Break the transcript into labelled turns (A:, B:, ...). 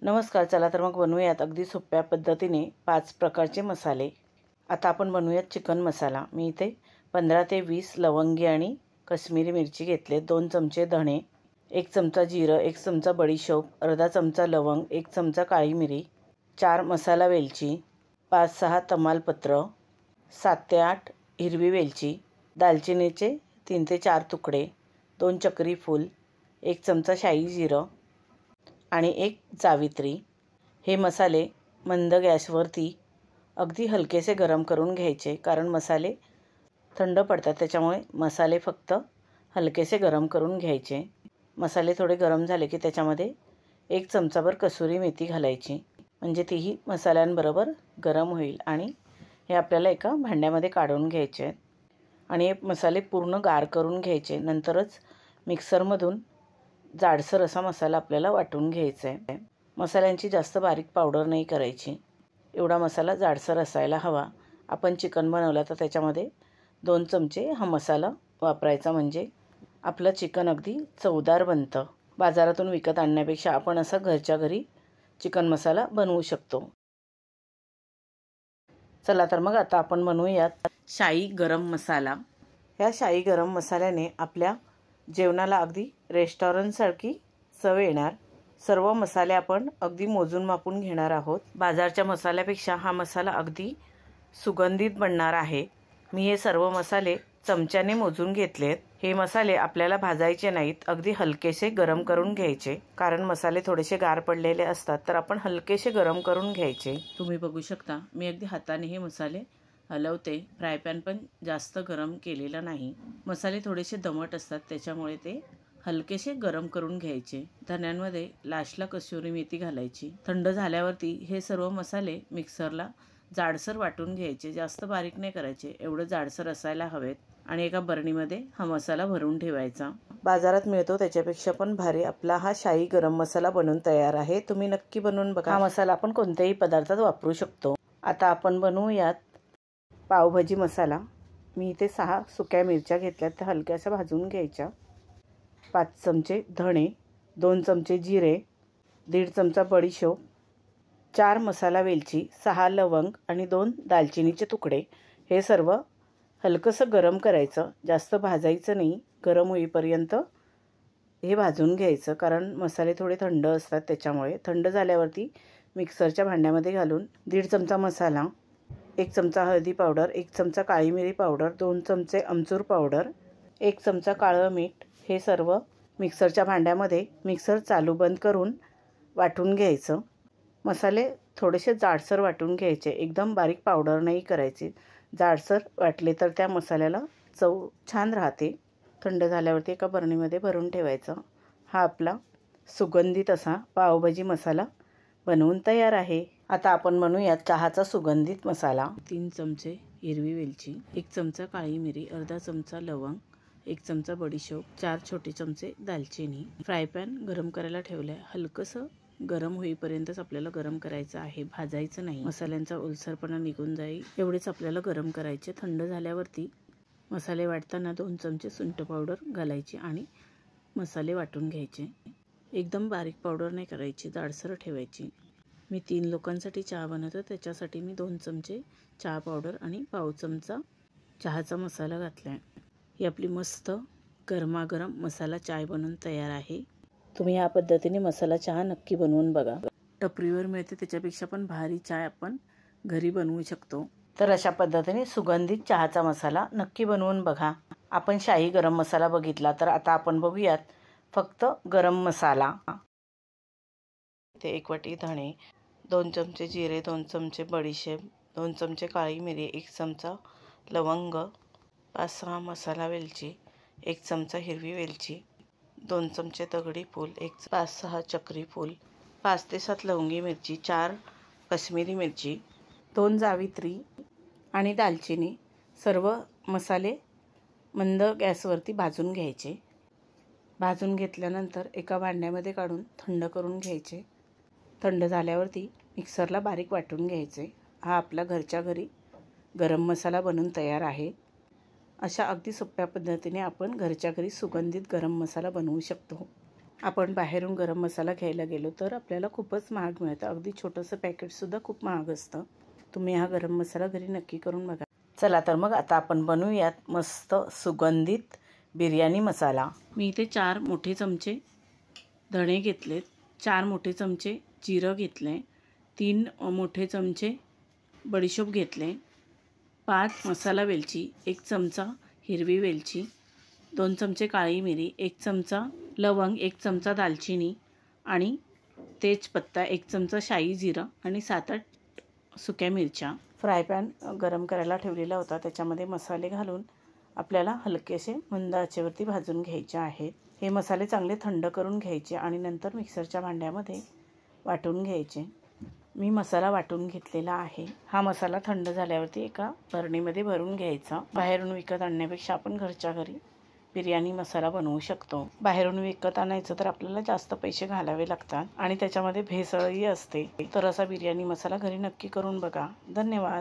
A: नमस्कार, चला तर मग बनवूयात अगदी सोप्या पद्धतीने 5 प्रकारचे मसाले। आता आपण बनवूयात चिकन मसाला। मी इथे 15 ते 20 लवंगी आणि काश्मीरी मिरची घेतले, 2 चमचे धणे, 1 चमचा जिरं, 1 चमचा बडीशोप, अर्धा चमचा लवंग, 1 चमचा काळी मिरी, 4 मसाला वेलची, 5-6 तमालपत्र, 7 ते 8 हिरवी वेलची, दालचिनीचे 3 ते 4 तुकडे, 2 चक्री फूल, 1 चमचा शाई जिरं आणि 1 जावित्री। हे मसाले मंद गॅसवरती अगदी हलकेसे गरम करून घ्यायचे, कारण मसाले थंड पडतात, त्याच्यामुळे मसाले फक्त हलकेसे गरम करून घ्यायचे। मसाले थोडे गरम झाले की त्याच्यामध्ये 1 चमचाभर कसुरी मेथी घालायची, म्हणजे तीही मसाल्यांबरोबर गरम होईल। आणि हे आपल्याला एका भांड्यामध्ये काढून घ्यायचे आहेत आणि हे मसाले पूर्ण गार करून घ्यायचे। नंतरच मिक्सरमधून जाडसर असा मसाला आपल्याला वाटून घ्यायचा आहे। मसाल्यांची जास्त बारीक पावडर नाही करायची, एवढा मसाला जाडसर असायला हवा। आपण चिकन बनवलं तर त्याच्यामध्ये 2 चमचे हा मसाला वापरायचा, म्हणजे आपलं चिकन अगदी चवदार बनतं। बाजारातून विकत आणण्यापेक्षा आपण असा घरच्या घरी चिकन मसाला बनवू शकतो। चला तर मग आता आपण बनवूयात शाही गरम मसाला। ह्या शाही गरम मसाल्याने आपल्या जेवणाला अगदी रेस्टॉरंटसारखी चव येणार। सर्व मसाले आपण अगदी मोजून मापून घेणार आहोत। बाजारच्या मसाल्यापेक्षा हा मसाला अगदी सुगंधित बनणार आहे। मी हे सर्व मसाले चमच्याने मोजून घेतलेत। हे मसाले आपल्याला भाजायचे नाहीत, अगदी हलकेसे गरम करून घ्यायचे, कारण मसाले थोडेसे गार पडलेले असतात, तर आपण हलकेसे गरम करून घ्यायचे। तुम्ही बघू शकता, मी अगदी हाताने हे मसाले हलवते। फ्राय पॅन पण जास्त गरम केलेला नाही। मसाले थोडेसे दमट असतात, त्याच्यामुळे ते हलकेसे गरम करून घ्यायचे। धण्यांमध्ये लास्टला कसुरी मेथी घालायची। थंड झाल्यावरती हे सर्व मसाले मिक्सरला जाडसर वाटून घ्यायचे, जास्त बारीक नाही करायचे, एवढं जाडसर असायला हवेत। आणि एका बरणीमध्ये हा मसाला भरून ठेवायचा। बाजारात मिळतो त्याच्यापेक्षा पण भारी आपला हा शाही गरम मसाला बनवून तयार आहे। तुम्ही नक्की बनवून बघा। हा मसाला आपण कोणत्याही पदार्थात वापरू शकतो। आता आपण बनवूयात पावभाजी मसाला। मी इथे 6 सुक्या मिरच्या घेतल्यात, त्या हलक्याशा भाजून घ्यायच्या। 5 चमचे धणे, 2 चमचे जिरे, 1.5 चमचा बडीशोप, 4 मसाला वेलची, 6 लवंग आणि 2 दालचिनीचे तुकडे। हे सर्व हलकंसं गरम करायचं, जास्त भाजायचं नाही। गरम होईपर्यंत हे भाजून घ्यायचं, कारण मसाले थोडे थंड असतात, त्याच्यामुळे। थंड झाल्यावरती मिक्सरच्या भांड्यामध्ये घालून 1.5 चमचा मसाला, 1 चमचा हळदी पावडर, 1 चमचा काळी मिरी पावडर, 2 चमचे आमचूर पावडर, 1 चमचा काळं मीठ, हे सर्व मिक्सरच्या भांड्यामध्ये मिक्सर चालू बंद करून वाटून घ्यायचं। मसाले थोडेसे जाडसर वाटून घ्यायचे, एकदम बारीक पावडर नाही करायची। जाडसर वाटले तर त्या मसाल्याला चव छान राहते। थंड झाल्यावरती एका बरणीमध्ये भरून ठेवायचं। हा आपला सुगंधित असा पावभाजी मसाला बनवून तयार आहे। आता आपण बनवूयात चहाचा सुगंधित मसाला। 3 चमचे हिरवी वेलची, 1 चमचा काळी मिरी, अर्धा चमचा लवंग, 1 चमचा बडीशोप, 4 छोटे चमचे दालचिनी। फ्राय पॅन गरम करायला ठेवलाय, हलकंसं गरम होईपर्यंतच आपल्याला गरम करायचं आहे, भाजायचं नाही। मसाल्यांचा ओलसरपणा निघून जाईल एवढेच आपल्याला गरम करायचे। थंड झाल्यावरती मसाले वाटताना 2 चमचे सुंठ पावडर घालायची आणि मसाले वाटून घ्यायचे। एकदम बारीक पावडर नाही करायची, जाडसर ठेवायची। मी 3 लोकांसाठी चहा बनवतो, त्याच्यासाठी मी 2 चमचे चहा पावडर आणि पाव चमचा चहाचा मसाला घातलाय। ही आपली मस्त गरमागरम मसाला चाय बनवून तयार आहे। तुम्ही या पद्धतीने मसाला चहा नक्की बनवून बघा। टपरीवर मिळते त्याच्यापेक्षा पण भारी चाय आपण घरी बनवू शकतो। तर अशा पद्धतीने सुगंधित चहाचा मसाला नक्की बनवून बघा। आपण शाही गरम मसाला बघितला, तर आता आपण बघूयात फक्त गरम मसाला। इथे 1 वाटी धणे, 2 चमचे जिरे, 2 चमचे बडीशेप, 2 चमचे काळी मिरी, 1 चमचा लवंग, 5-6 मसाला वेलची, 1 चमचा हिरवी वेलची, 2 चमचे दगडी फूल, 5-6 चक्री फूल, 5 ते 7 लवंगी मिरची, 4 काश्मीरी मिरची, 2 जावित्री आणि दालचिनी। सर्व मसाले मंद गॅसवरती भाजून घ्यायचे। भाजून घेतल्यानंतर एका भांड्यामध्ये काढून थंड करून घ्यायचे। थंड झाल्यावरती मिक्सरला बारीक वाटून घ्यायचे। हा आपला घरच्या घरी गरम मसाला बनवून तयार आहे। अशा अगदी सोप्या पद्धतीने आपण घरच्या घरी सुगंधित गरम मसाला बनवू शकतो। आपण बाहेरून गरम मसाला घ्यायला गेलो तर आपल्याला खूपच महाग मिळतं. अगदी छोटंसं पॅकेटसुद्धा खूप महाग असतं. तुम्ही हा गरम मसाला घरी नक्की करून बघा. चला तर मग आता आपण बनवूयात मस्त सुगंधित बिर्याणी मसाला. मी इथे 4 मोठे चमचे धणे घेतलेत, 4 मोठे चमचे जिरं घेतले, 3 मोठे चमचे बडीशोप घेतले, 5 मसाला वेलची, 1 चमचा हिरवी वेलची, 2 चमचे काळी मिरी, 1 चमचा लवंग, 1 चमचा दालचिनी आणि तेजपत्ता, 1 चमचा शाई जिरं आणि 7-8 सुक्या मिरच्या. फ्राय पॅन गरम करायला ठेवलेला होता. त्याच्यामध्ये मसाले घालून आपल्याला हलकेसे मंद आचेवरती भाजून घ्यायचे आहेत. हे मसाले चांगले थंड करून घ्यायचे आणि नंतर मिक्सरच्या भांड्यामध्ये वाटून घ्यायचे. मी मसाला वाटून घेतलेला आहे. हा मसाला थंड झाल्यावरती एका बरणीमध्ये भरून घ्यायचा. बाहेरून विकत आणण्यापेक्षा आपण घरच्या घरी बिर्याणी मसाला बनवू शकतो. बाहेरून विकत आणायचं तर आपल्याला जास्त पैसे घालावे लागतात आणि त्याच्यामध्ये भेसळही असते. तर असा बिर्याणी मसाला घरी नक्की करून बघा. धन्यवाद.